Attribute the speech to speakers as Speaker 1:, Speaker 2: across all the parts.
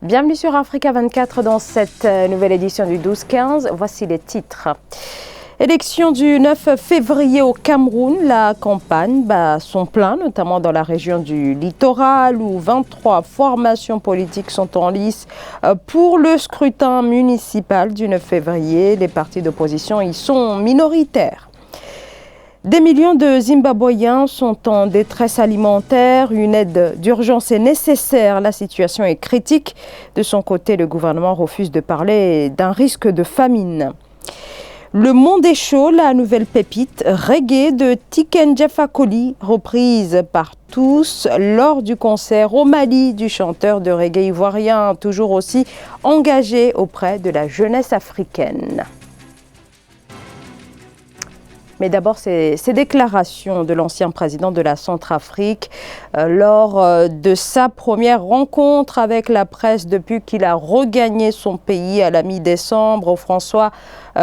Speaker 1: Bienvenue sur Africa 24 dans cette nouvelle édition du 12-15. Voici les titres. Élection du 9 février au Cameroun, la campagne bat son plein, notamment dans la région du littoral où 23 formations politiques sont en lice pour le scrutin municipal du 9 février. Les partis d'opposition y sont minoritaires. Des millions de Zimbabwéens sont en détresse alimentaire. Une aide d'urgence est nécessaire. La situation est critique. De son côté, le gouvernement refuse de parler d'un risque de famine. Le monde est chaud, la nouvelle pépite reggae de Tiken Jah Fakoly, reprise par tous lors du concert au Mali du chanteur de reggae ivoirien, toujours aussi engagé auprès de la jeunesse africaine. Mais d'abord, ces déclarations de l'ancien président de la Centrafrique lors de sa première rencontre avec la presse depuis qu'il a regagné son pays à la mi-décembre. François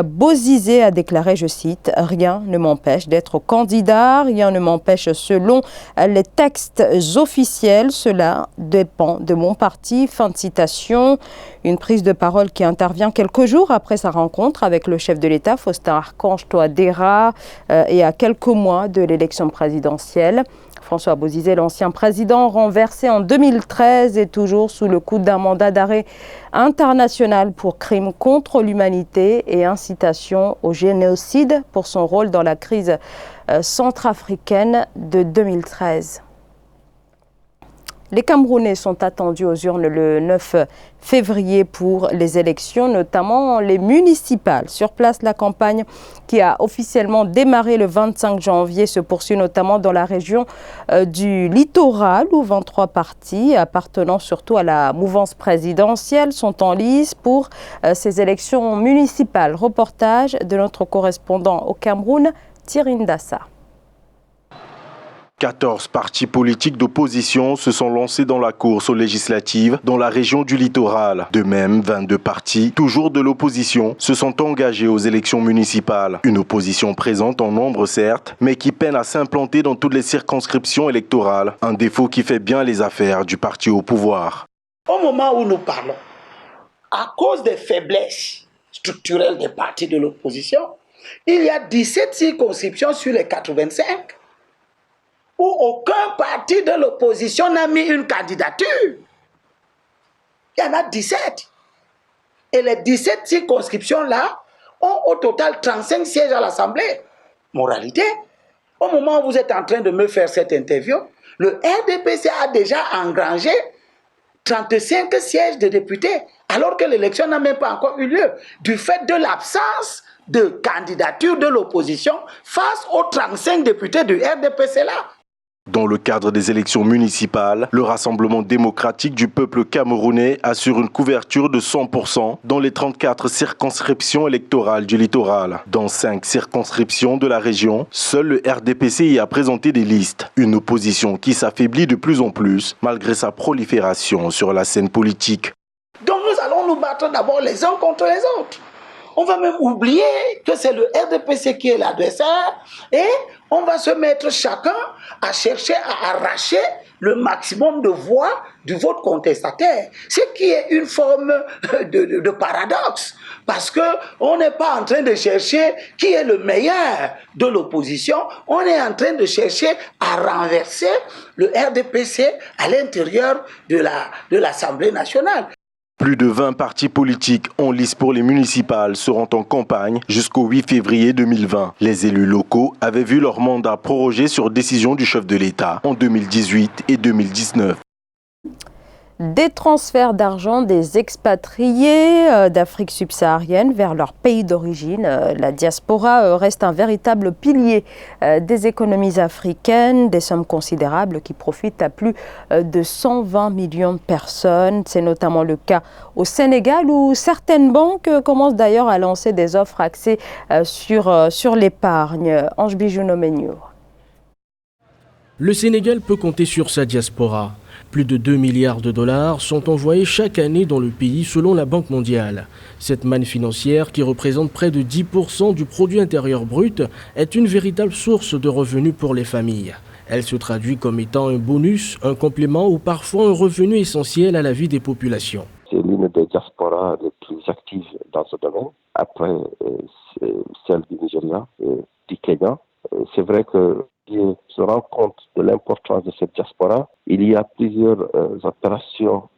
Speaker 1: Bozizé a déclaré, je cite, « Rien ne m'empêche d'être candidat, rien ne m'empêche selon les textes officiels, cela dépend de mon parti ». Fin de citation. Une prise de parole qui intervient quelques jours après sa rencontre avec le chef de l'État, Faustin Archange Touadéra, et à quelques mois de l'élection présidentielle. François Bozizé, l'ancien président, renversé en 2013, est toujours sous le coup d'un mandat d'arrêt international pour crimes contre l'humanité et incitation au génocide pour son rôle dans la crise centrafricaine de 2013. Les Camerounais sont attendus aux urnes le 9 février pour les élections, notamment les municipales. Sur place, la campagne qui a officiellement démarré le 25 janvier se poursuit notamment dans la région du littoral où 23 partis appartenant surtout à la mouvance présidentielle sont en lice pour ces élections municipales. Reportage de notre correspondant au Cameroun, Thierry Ndassa.
Speaker 2: 14 partis politiques d'opposition se sont lancés dans la course aux législatives dans la région du littoral. De même, 22 partis, toujours de l'opposition, se sont engagés aux élections municipales. Une opposition présente en nombre certes, mais qui peine à s'implanter dans toutes les circonscriptions électorales. Un défaut qui fait bien les affaires du parti au pouvoir.
Speaker 3: Au moment où nous parlons, à cause des faiblesses structurelles des partis de l'opposition, il y a 17 circonscriptions sur les 85. Où aucun parti de l'opposition n'a mis une candidature. Il y en a 17. Et les 17 circonscriptions-là ont au total 35 sièges à l'Assemblée. Moralité, au moment où vous êtes en train de me faire cette interview, le RDPC a déjà engrangé 35 sièges de députés, alors que l'élection n'a même pas encore eu lieu, du fait de l'absence de candidature de l'opposition face aux 35 députés du RDPC-là.
Speaker 2: Dans le cadre des élections municipales, le Rassemblement démocratique du peuple camerounais assure une couverture de 100% dans les 34 circonscriptions électorales du littoral. Dans 5 circonscriptions de la région, seul le RDPC y a présenté des listes. Une opposition qui s'affaiblit de plus en plus malgré sa prolifération sur la scène politique.
Speaker 3: Donc nous allons nous battre d'abord les uns contre les autres. On va même oublier que c'est le RDPC qui est l'adversaire et on va se mettre chacun à chercher à arracher le maximum de voix du vote contestataire. Ce qui est une forme de paradoxe parce qu'on n'est pas en train de chercher qui est le meilleur de l'opposition, on est en train de chercher à renverser le RDPC à l'intérieur de l'Assemblée nationale.
Speaker 2: Plus de 20 partis politiques en lice pour les municipales seront en campagne jusqu'au 8 février 2020. Les élus locaux avaient vu leur mandat prorogé sur décision du chef de l'État en 2018 et 2019.
Speaker 1: Des transferts d'argent des expatriés d'Afrique subsaharienne vers leur pays d'origine. La diaspora reste un véritable pilier des économies africaines, des sommes considérables qui profitent à plus de 120 millions de personnes. C'est notamment le cas au Sénégal où certaines banques commencent d'ailleurs à lancer des offres axées sur l'épargne. Ange Bijouno-Menio.
Speaker 4: Le Sénégal peut compter sur sa diaspora. Plus de 2 milliards de dollars sont envoyés chaque année dans le pays selon la Banque mondiale. Cette manne financière, qui représente près de 10% du produit intérieur brut, est une véritable source de revenus pour les familles. Elle se traduit comme étant un bonus, un complément ou parfois un revenu essentiel à la vie des populations.
Speaker 5: C'est l'une des diasporas les plus actives dans ce domaine, après celle du Nigeria et du Kenya. C'est vrai que si on se rend compte de l'importance de cette diaspora, il y a plusieurs opérations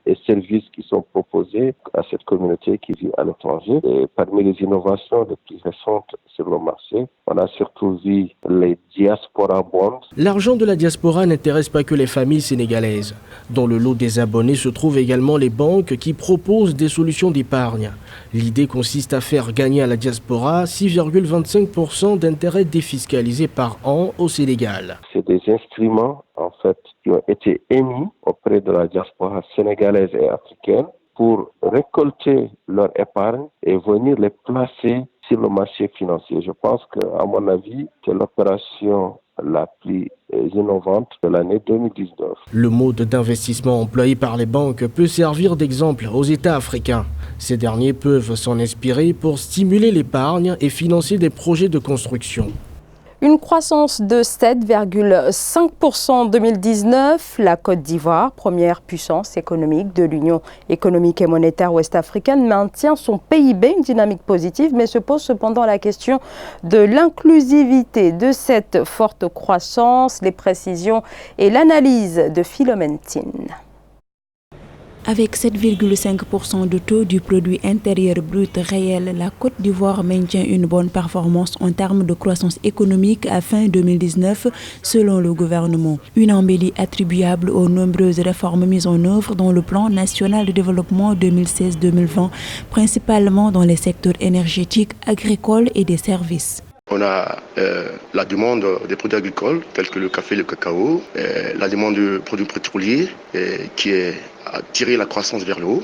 Speaker 5: et services qui sont proposés à cette communauté qui vit à l'étranger. Et parmi les innovations les plus récentes sur le marché, on a surtout vu les diaspora bonds.
Speaker 4: L'argent de la diaspora n'intéresse pas que les familles sénégalaises. Dans le lot des abonnés se trouvent également les banques qui proposent des solutions d'épargne. L'idée consiste à faire gagner à la diaspora 6,25% d'intérêts défiscalisés par an au Sénégal.
Speaker 5: C'est des instruments en fait qui ont été émis auprès de la diaspora sénégalaise et africaine pour récolter leur épargne et venir les placer sur le marché financier. Je pense qu'à mon avis, c'est l'opération la plus innovante de l'année 2019.
Speaker 4: Le mode d'investissement employé par les banques peut servir d'exemple aux États africains. Ces derniers peuvent s'en inspirer pour stimuler l'épargne et financer des projets de construction.
Speaker 1: Une croissance de 7,5% en 2019. La Côte d'Ivoire, première puissance économique de l'Union économique et monétaire ouest-africaine, maintient son PIB, une dynamique positive, mais se pose cependant la question de l'inclusivité de cette forte croissance. Les précisions et l'analyse de Philomène Tine.
Speaker 6: Avec 7,5% de taux du produit intérieur brut réel, la Côte d'Ivoire maintient une bonne performance en termes de croissance économique à fin 2019, selon le gouvernement. Une embellie attribuable aux nombreuses réformes mises en œuvre dans le plan national de développement 2016-2020, principalement dans les secteurs énergétiques, agricoles et des services.
Speaker 7: On a la demande des produits agricoles tels que le café et le cacao, la demande de produits pétroliers qui a tiré la croissance vers le haut.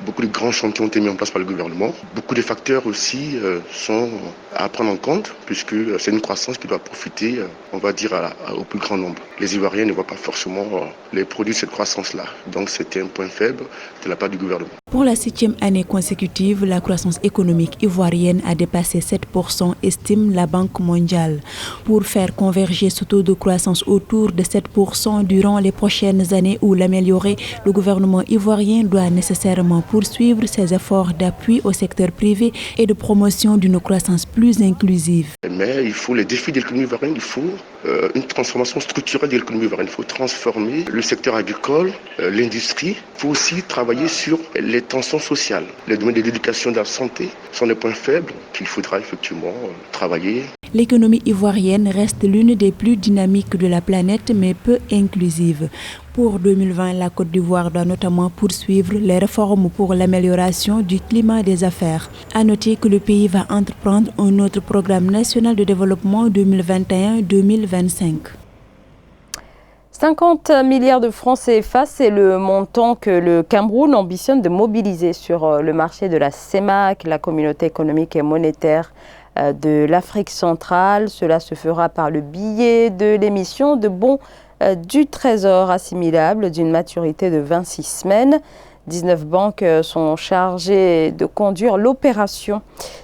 Speaker 7: Beaucoup de grands chantiers ont été mis en place par le gouvernement. Beaucoup de facteurs aussi sont à prendre en compte puisque c'est une croissance qui doit profiter, on va dire, au plus grand nombre. Les Ivoiriens ne voient pas forcément les produits de cette croissance-là. Donc c'était un point faible de la part du gouvernement.
Speaker 6: Pour la 7e année consécutive, la croissance économique ivoirienne a dépassé 7%, estime la Banque mondiale. Pour faire converger ce taux de croissance autour de 7% durant les prochaines années ou l'améliorer, le gouvernement ivoirien doit nécessairement poursuivre ses efforts d'appui au secteur privé et de promotion d'une croissance plus inclusive.
Speaker 7: Mais il faut les défis de l'économie ivoirienne, il faut une transformation structurelle de l'économie ivoirienne. Il faut transformer le secteur agricole, l'industrie. Il faut aussi travailler sur les tensions sociales. Les domaines de l'éducation et de la santé sont des points faibles qu'il faudra effectivement travailler.
Speaker 6: L'économie ivoirienne reste l'une des plus dynamiques de la planète, mais peu inclusive. Pour 2020, la Côte d'Ivoire doit notamment poursuivre les réformes pour l'amélioration du climat des affaires. À noter que le pays va entreprendre un autre programme national de développement 2021-2025.
Speaker 1: 50 milliards de francs CFA, c'est le montant que le Cameroun ambitionne de mobiliser sur le marché de la CEMAC, la communauté économique et monétaire de l'Afrique centrale. Cela se fera par le biais de l'émission de bons du Trésor assimilables d'une maturité de 26 semaines. 19 banques sont chargées de conduire l'opération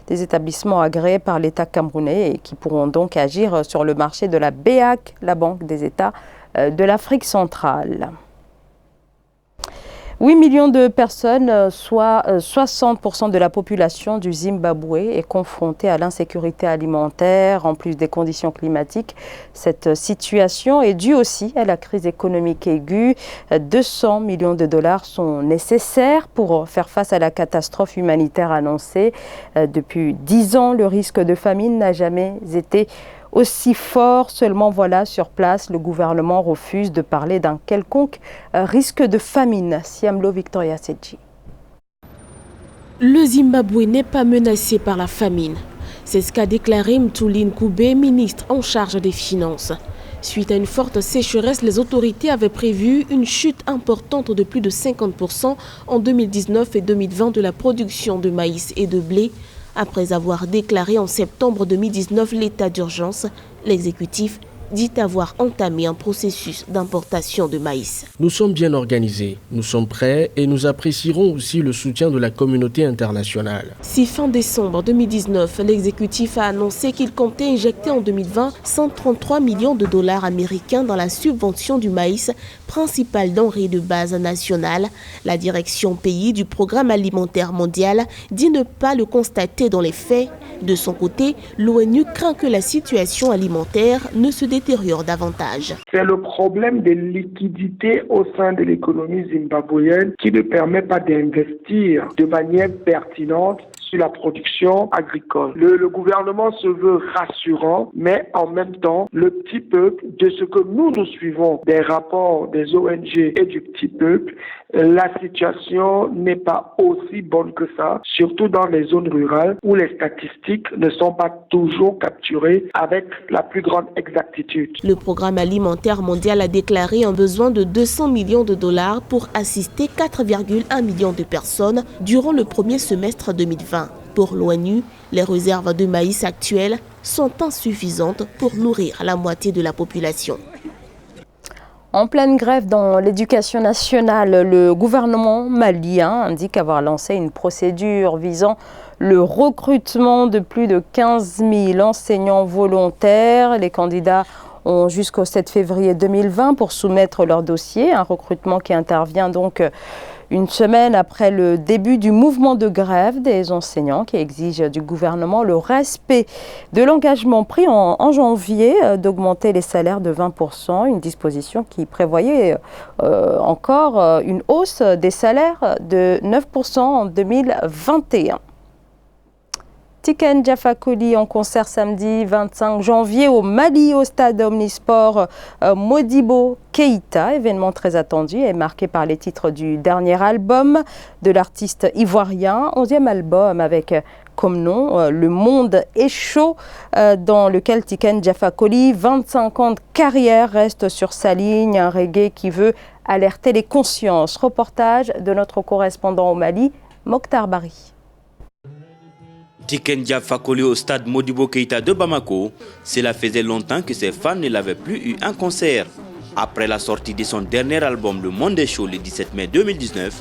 Speaker 1: des établissements agréés par l'État camerounais et qui pourront donc agir sur le marché de la BEAC, la Banque des États de l'Afrique centrale. 8 millions de personnes, soit 60% de la population du Zimbabwe, est confrontée à l'insécurité alimentaire, en plus des conditions climatiques. Cette situation est due aussi à la crise économique aiguë. 200 millions de dollars sont nécessaires pour faire face à la catastrophe humanitaire annoncée. Depuis 10 ans, le risque de famine n'a jamais été aussi fort. Seulement voilà, sur place, le gouvernement refuse de parler d'un quelconque risque de famine. Siamlo Victoria Sedji.
Speaker 8: Le Zimbabwe n'est pas menacé par la famine. C'est ce qu'a déclaré Mthuli Ncube, ministre en charge des Finances. Suite à une forte sécheresse, les autorités avaient prévu une chute importante de plus de 50% en 2019 et 2020 de la production de maïs et de blé. Après avoir déclaré en septembre 2019 l'état d'urgence, l'exécutif dit avoir entamé un processus d'importation de maïs.
Speaker 4: Nous sommes bien organisés, nous sommes prêts et nous apprécierons aussi le soutien de la communauté internationale.
Speaker 8: Si fin décembre 2019, l'exécutif a annoncé qu'il comptait injecter en 2020 133 millions de dollars américains dans la subvention du maïs, principale denrée de base nationale, la direction pays du Programme alimentaire mondial dit ne pas le constater dans les faits. De son côté, l'ONU craint que la situation alimentaire ne se détériore davantage.
Speaker 9: C'est le problème de liquidité au sein de l'économie zimbabwéenne qui ne permet pas d'investir de manière pertinente sur la production agricole. Le gouvernement se veut rassurant, mais en même temps, le petit peuple, de ce que nous suivons des rapports des ONG et du petit peuple, la situation n'est pas aussi bonne que ça, surtout dans les zones rurales où les statistiques ne sont pas toujours capturées avec la plus grande exactitude.
Speaker 8: Le Programme alimentaire mondial a déclaré un besoin de 200 millions de dollars pour assister 4,1 millions de personnes durant le premier semestre 2020. Pour l'ONU, les réserves de maïs actuelles sont insuffisantes pour nourrir la moitié de la population.
Speaker 1: En pleine grève dans l'éducation nationale, le gouvernement malien indique avoir lancé une procédure visant le recrutement de plus de 15 000 enseignants volontaires. Les candidats ont jusqu'au 7 février 2020 pour soumettre leur dossier, un recrutement qui intervient donc une semaine après le début du mouvement de grève des enseignants qui exige du gouvernement le respect de l'engagement pris en janvier d'augmenter les salaires de 20%, une disposition qui prévoyait encore une hausse des salaires de 9% en 2021. Tiken Jah Fakoly en concert samedi 25 janvier au Mali au stade Omnisport Modibo Keïta, événement très attendu et marqué par les titres du dernier album de l'artiste ivoirien, 11e album avec comme nom Le Monde est chaud, dans lequel Tiken Jah Fakoly, 25 ans de carrière, reste sur sa ligne, un reggae qui veut alerter les consciences. Reportage de notre correspondant au Mali, Mokhtar Bari.
Speaker 10: Tiken Jah Fakoly au stade Modibo Keïta de Bamako, cela faisait longtemps que ses fans ne l'avaient plus eu en concert. Après la sortie de son dernier album Le Monde est chaud le 17 mai 2019,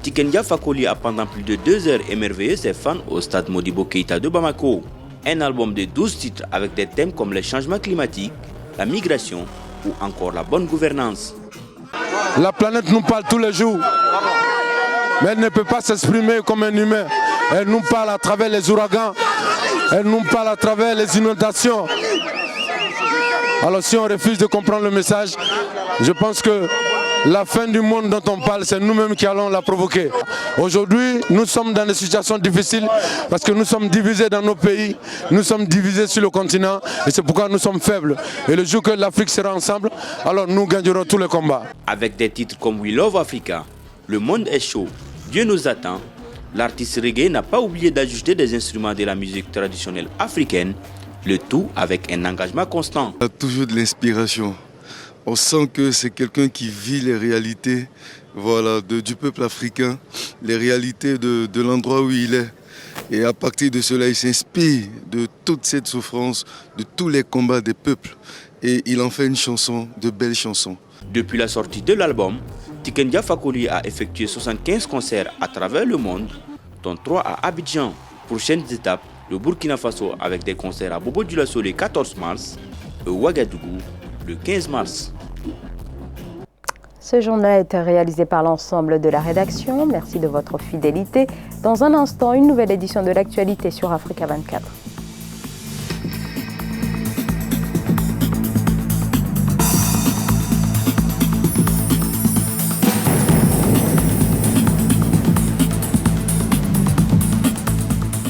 Speaker 10: Tiken Jah Fakoly a pendant plus de 2 heures émerveillé ses fans au stade Modibo Keïta de Bamako. Un album de 12 titres avec des thèmes comme les changements climatiques, la migration ou encore la bonne gouvernance.
Speaker 11: La planète nous parle tous les jours, mais elle ne peut pas s'exprimer comme un humain. Elle nous parle à travers les ouragans, elle nous parle à travers les inondations. Alors si on refuse de comprendre le message, je pense que la fin du monde dont on parle, c'est nous-mêmes qui allons la provoquer. Aujourd'hui, nous sommes dans des situations difficiles parce que nous sommes divisés dans nos pays, nous sommes divisés sur le continent et c'est pourquoi nous sommes faibles. Et le jour que l'Afrique sera ensemble, alors nous gagnerons tous les combats.
Speaker 10: Avec des titres comme We Love Africa, Le Monde est chaud, Dieu nous attend, l'artiste reggae n'a pas oublié d'ajouter des instruments de la musique traditionnelle africaine, le tout avec un engagement constant.
Speaker 12: Il y a toujours de l'inspiration. On sent que c'est quelqu'un qui vit les réalités du peuple africain, les réalités de l'endroit où il est. Et à partir de cela, il s'inspire de toute cette souffrance, de tous les combats des peuples. Et il en fait une chanson, de belles chansons.
Speaker 10: Depuis la sortie de l'album, Tiken Jah Fakoly a effectué 75 concerts à travers le monde, dont 3 à Abidjan. Prochaines étapes, le Burkina Faso avec des concerts à Bobo Dioulasso le 14 mars et Ouagadougou le 15 mars.
Speaker 1: Ce journal a été réalisé par l'ensemble de la rédaction. Merci de votre fidélité. Dans un instant, une nouvelle édition de l'actualité sur Africa 24.